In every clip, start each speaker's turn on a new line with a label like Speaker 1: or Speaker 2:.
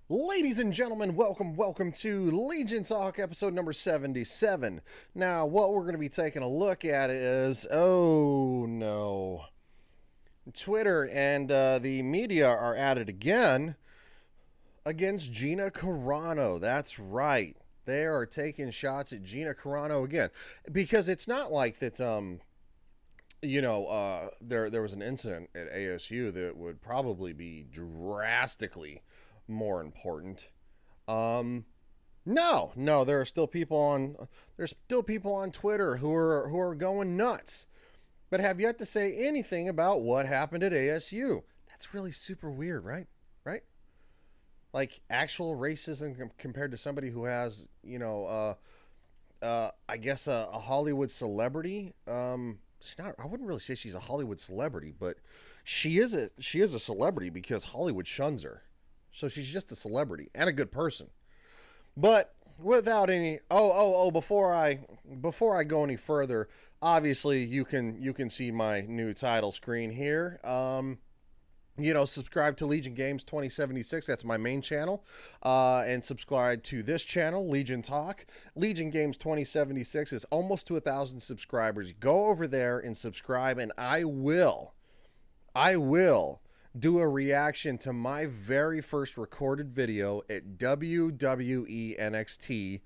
Speaker 1: Ladies and gentlemen, welcome to Legion Talk episode number 77. Now, what we're going to be taking a look at is, oh no, Twitter and the media are at it again against Gina Carano. That's right. They are taking shots at Gina Carano again. Because it's not like that, there was an incident at ASU that would probably be drastically more important. No, there's still people on Twitter who are going nuts, but have yet to say anything about what happened at ASU. That's really super weird, right? Right? Like actual racism compared to somebody who has, I guess a Hollywood celebrity. She's not. I wouldn't really say she's a Hollywood celebrity, but she is a celebrity because Hollywood shuns her. So she's just a celebrity and a good person. But without any before I go any further, obviously you can see my new title screen here. Subscribe to Legion Games 2076. That's my main channel. And subscribe to this channel, Legion Talk. Legion Games 2076 is almost to 1,000 subscribers. Go over there and subscribe, and I will do a reaction to my very first recorded video at WWE NXT,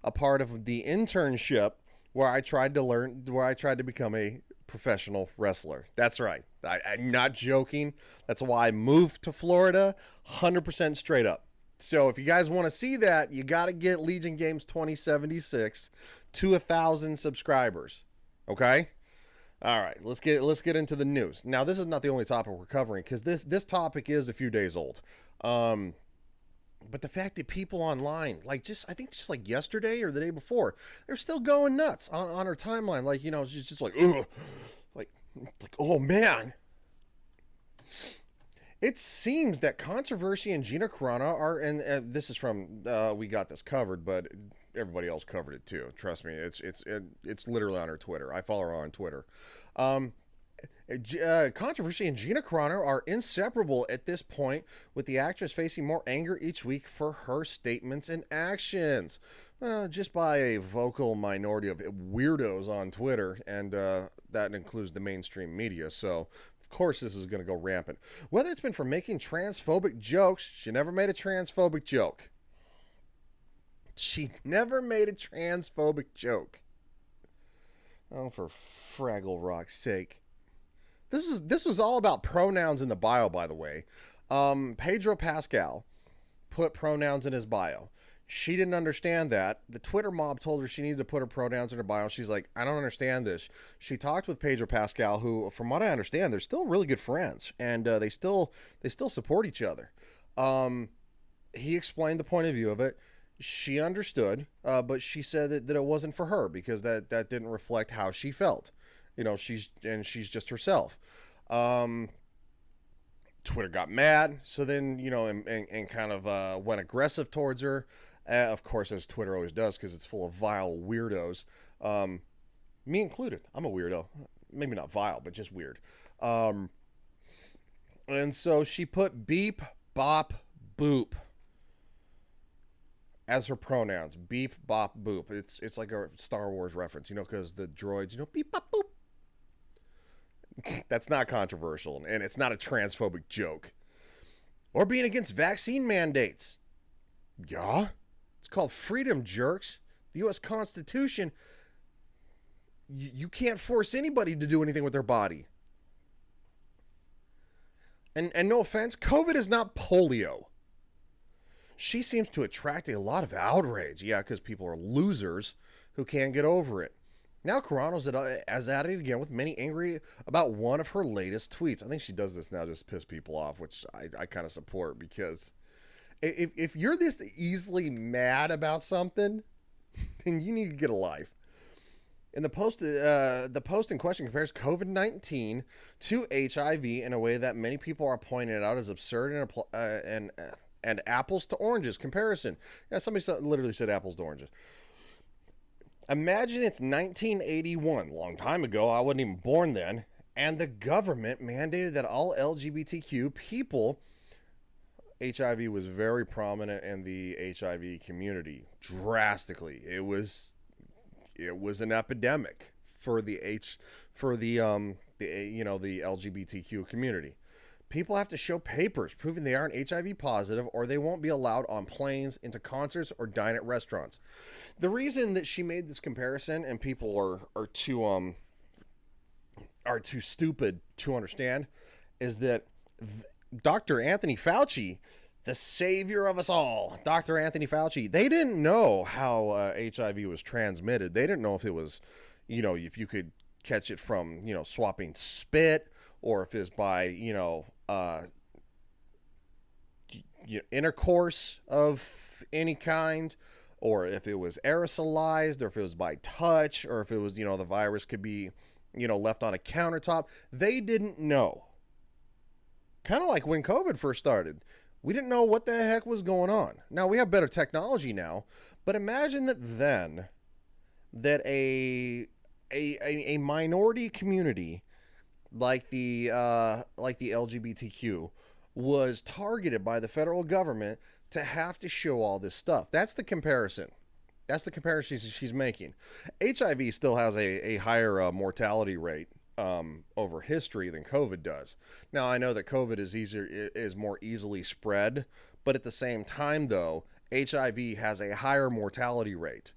Speaker 1: a part of the internship where I tried to become a professional wrestler. That's right. I'm not joking. That's why I moved to Florida, 100% straight up. So if you guys want to see that, you got to get Legion Games 2076 to 1,000 subscribers. Okay? All right, let's get into the news. Now, this is not the only topic we're covering because this topic is a few days old. But the fact that people online, I think just like yesterday or the day before, they're still going nuts on her timeline. It's just like, ugh, like, oh man. It seems that controversy and Gina Carano are, and this is from we got this covered, but everybody else covered it too. Trust me, it's literally on her Twitter. I follow her on Twitter. Controversy and Gina Carano are inseparable at this point, with the actress facing more anger each week for her statements and actions. Just by a vocal minority of weirdos on Twitter, and that includes the mainstream media. So, of course, this is going to go rampant. Whether it's been for making transphobic jokes, she never made a transphobic joke. She never made a transphobic joke. Oh, for Fraggle Rock's sake. This was all about pronouns in the bio, by the way. Pedro Pascal put pronouns in his bio. She didn't understand that. The Twitter mob told her she needed to put her pronouns in her bio. She's like, I don't understand this. She talked with Pedro Pascal, who, from what I understand, they're still really good friends, and they still support each other. He explained the point of view of it. She understood, but she said that it wasn't for her because that didn't reflect how she felt. She's just herself. Twitter got mad, so then and kind of went aggressive towards her. Of course, as Twitter always does, because it's full of vile weirdos. Me included. I'm a weirdo. Maybe not vile, but just weird. And so she put beep, bop, boop as her pronouns. Beep, bop, boop. It's like a Star Wars reference, because the droids, beep, bop, boop. That's not controversial, and it's not a transphobic joke. Or being against vaccine mandates. Yeah? It's called freedom, jerks. The U.S. Constitution, you can't force anybody to do anything with their body. And no offense, COVID is not polio. She seems to attract a lot of outrage. Yeah, because people are losers who can't get over it. Now Carano's at it again, with many angry about one of her latest tweets. I think she does this now just to piss people off, which I kind of support, because if you're this easily mad about something, then you need to get a life. In the post in question compares COVID-19 to HIV in a way that many people are pointing out as absurd and apples to oranges comparison. Yeah, somebody literally said apples to oranges. Imagine it's 1981, long time ago, I wasn't even born then, and the government mandated that all LGBTQ people HIV was very prominent in the HIV community drastically. It was an epidemic for the LGBTQ community. People have to show papers proving they aren't HIV positive, or they won't be allowed on planes, into concerts, or dine at restaurants. The reason that she made this comparison, and people are too stupid to understand, is that Dr. Anthony Fauci, the savior of us all, Dr. Anthony Fauci, they didn't know how HIV was transmitted. They didn't know if it was, if you could catch it from, swapping spit, or if it's by, intercourse of any kind, or if it was aerosolized, or if it was by touch, or if it was, the virus could be, left on a countertop. They didn't know. Kind of like when COVID first started. We didn't know what the heck was going on. Now, we have better technology now, but imagine that a minority community like the LGBTQ was targeted by the federal government to have to show all this stuff. That's the comparison. That's the comparison she's making. HIV still has a higher mortality rate over history than COVID does. Now, I know that COVID is more easily spread, but at the same time, though, HIV has a higher mortality rate.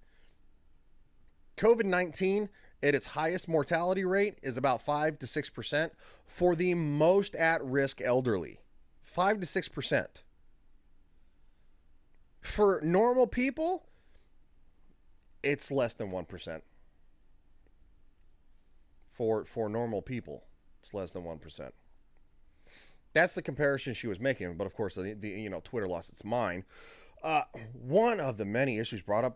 Speaker 1: COVID-19, at its highest mortality rate, is about 5 to 6% for the most at-risk elderly. 5 to 6%. For normal people, it's less than 1%. For normal people, it's less than 1%. That's the comparison she was making, but of course, Twitter lost its mind. One of the many issues brought up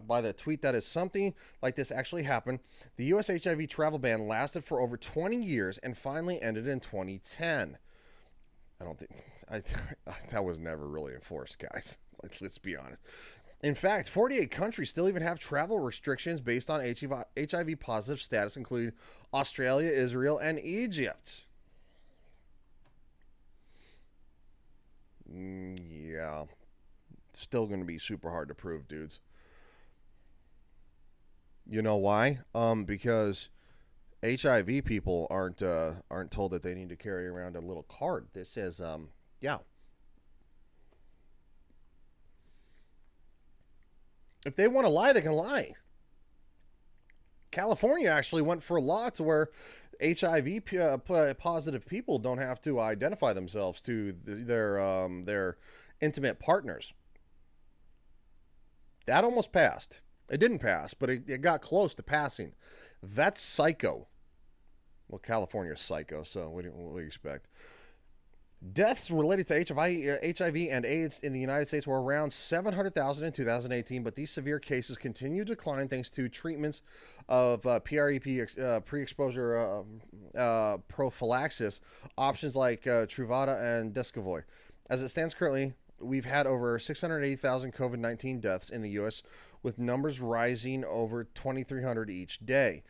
Speaker 1: by the tweet that is something like this actually happened. The U.S. HIV travel ban lasted for over 20 years and finally ended in 2010. That was never really enforced, guys. Let's be honest. In fact, 48 countries still even have travel restrictions based on HIV positive status, including Australia, Israel, and Egypt. Yeah. Still going to be super hard to prove, dudes. You know why? Because HIV people aren't told that they need to carry around a little card that says, yeah. If they want to lie, they can lie. California actually went for a law to where HIV positive people don't have to identify themselves to their intimate partners. That almost passed. It didn't pass, but it got close to passing. That's psycho. Well, California's psycho, so what do you expect? Deaths related to HIV and AIDS in the United States were around 700,000 in 2018, but these severe cases continue to decline thanks to treatments of PrEP, pre-exposure prophylaxis, options like Truvada and Descovy. As it stands currently, we've had over 680,000 COVID-19 deaths in the U.S., with numbers rising over 2,300 each day.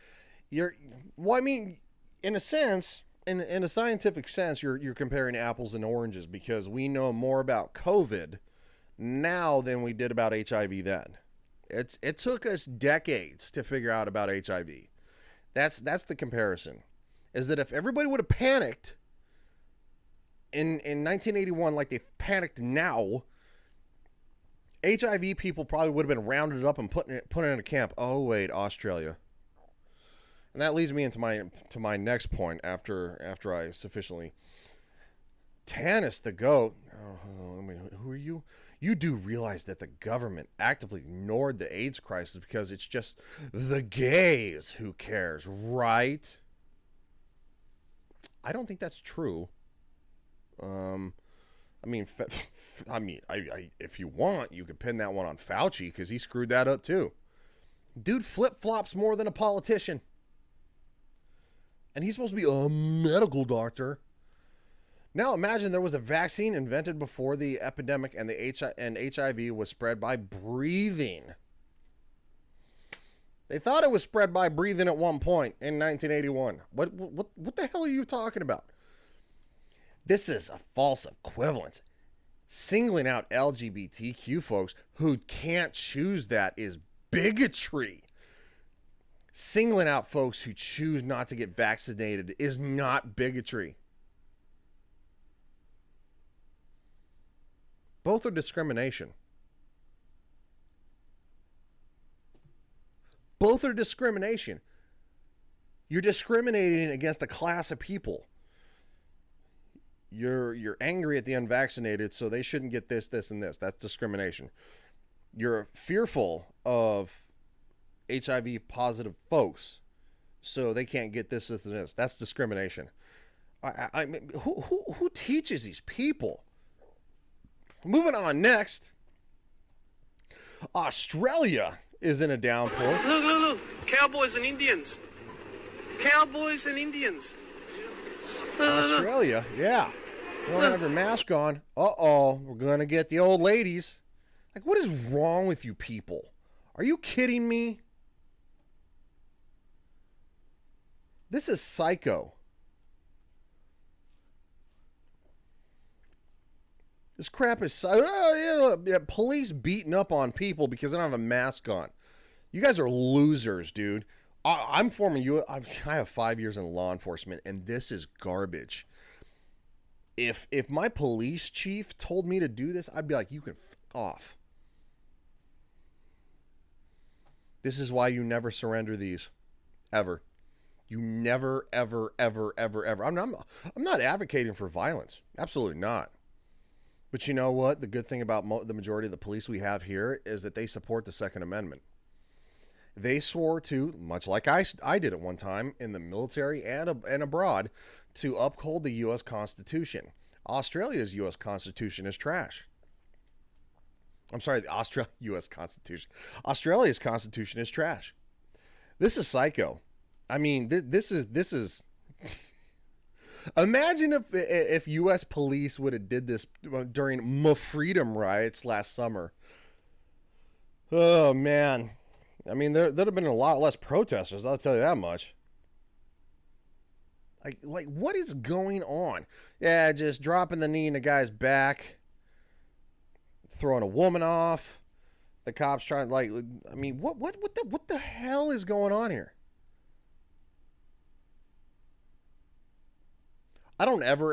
Speaker 1: In a sense, in a scientific sense, you're comparing apples and oranges, because we know more about COVID now than we did about HIV then. It took us decades to figure out about HIV. That's the comparison. Is that if everybody would have panicked in 1981 like they panicked now, HIV people probably would have been rounded up and put in a camp. Oh wait, Australia. And that leads me into my next point after I sufficiently. Tanis the goat. Who are you? You do realize that the government actively ignored the AIDS crisis because it's just the gays who cares, right? I don't think that's true. If you want, you could pin that one on Fauci because he screwed that up too. Dude flip-flops more than a politician. And he's supposed to be a medical doctor. Now imagine there was a vaccine invented before the epidemic and HIV was spread by breathing. They thought it was spread by breathing at one point in 1981. What the hell are you talking about? This is a false equivalence. Singling out LGBTQ folks who can't choose that is bigotry. Singling out folks who choose not to get vaccinated is not bigotry. Both are discrimination. Both are discrimination. You're discriminating against a class of people. You're angry at the unvaccinated, so they shouldn't get this, this, and this. That's discrimination. You're fearful of HIV positive folks, so they can't get this, this, and this. That's discrimination. I mean, who teaches these people? Moving on next. Australia is in a downpour.
Speaker 2: Look. Cowboys and Indians. Cowboys and Indians.
Speaker 1: Australia, yeah. You don't have your mask on. Uh-oh, we're going to get the old ladies. Like, what is wrong with you people? Are you kidding me? This is psycho. This crap is police beating up on people because they don't have a mask on. You guys are losers, dude. I'm forming you. I have 5 years in law enforcement, and this is garbage. If my police chief told me to do this, I'd be like, you can fuck off. This is why you never surrender these, ever. You never, ever, ever, ever, ever. I'm not advocating for violence. Absolutely not. But you know what? The good thing about the majority of the police we have here is that they support the Second Amendment. They swore to, much like I did at one time in the military and abroad, to uphold the U.S. Constitution. Australia's U.S. Constitution is trash. I'm sorry, the U.S. Constitution. Australia's Constitution is trash. This is psycho. I mean, this is. Imagine if U.S. police would have did this during my freedom riots last summer. Oh man, I mean there'd have been a lot less protesters. I'll tell you that much. Like what is going on? Yeah, just dropping the knee in the guy's back, throwing a woman off. The cops trying I mean, what the hell is going on here? I don't ever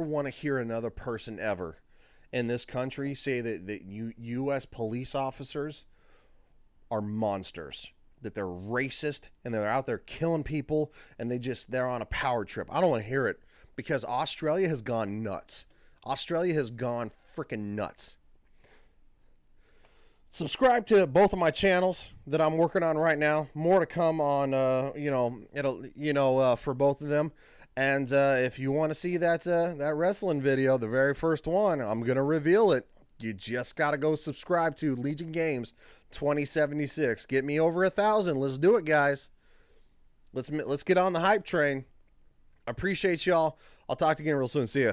Speaker 1: want to hear another person ever in this country say that U.S. police officers are monsters, that they're racist and they're out there killing people and they're on a power trip. I don't want to hear it because Australia has gone nuts. Australia has gone freaking nuts. Subscribe to both of my channels that I'm working on right now. More to come on, for both of them. And if you want to see that wrestling video, the very first one, I'm gonna reveal it. You just gotta go subscribe to Legion Games 2076. Get me over 1,000. Let's do it, guys. Let's get on the hype train. I appreciate y'all. I'll talk to you again real soon. See ya.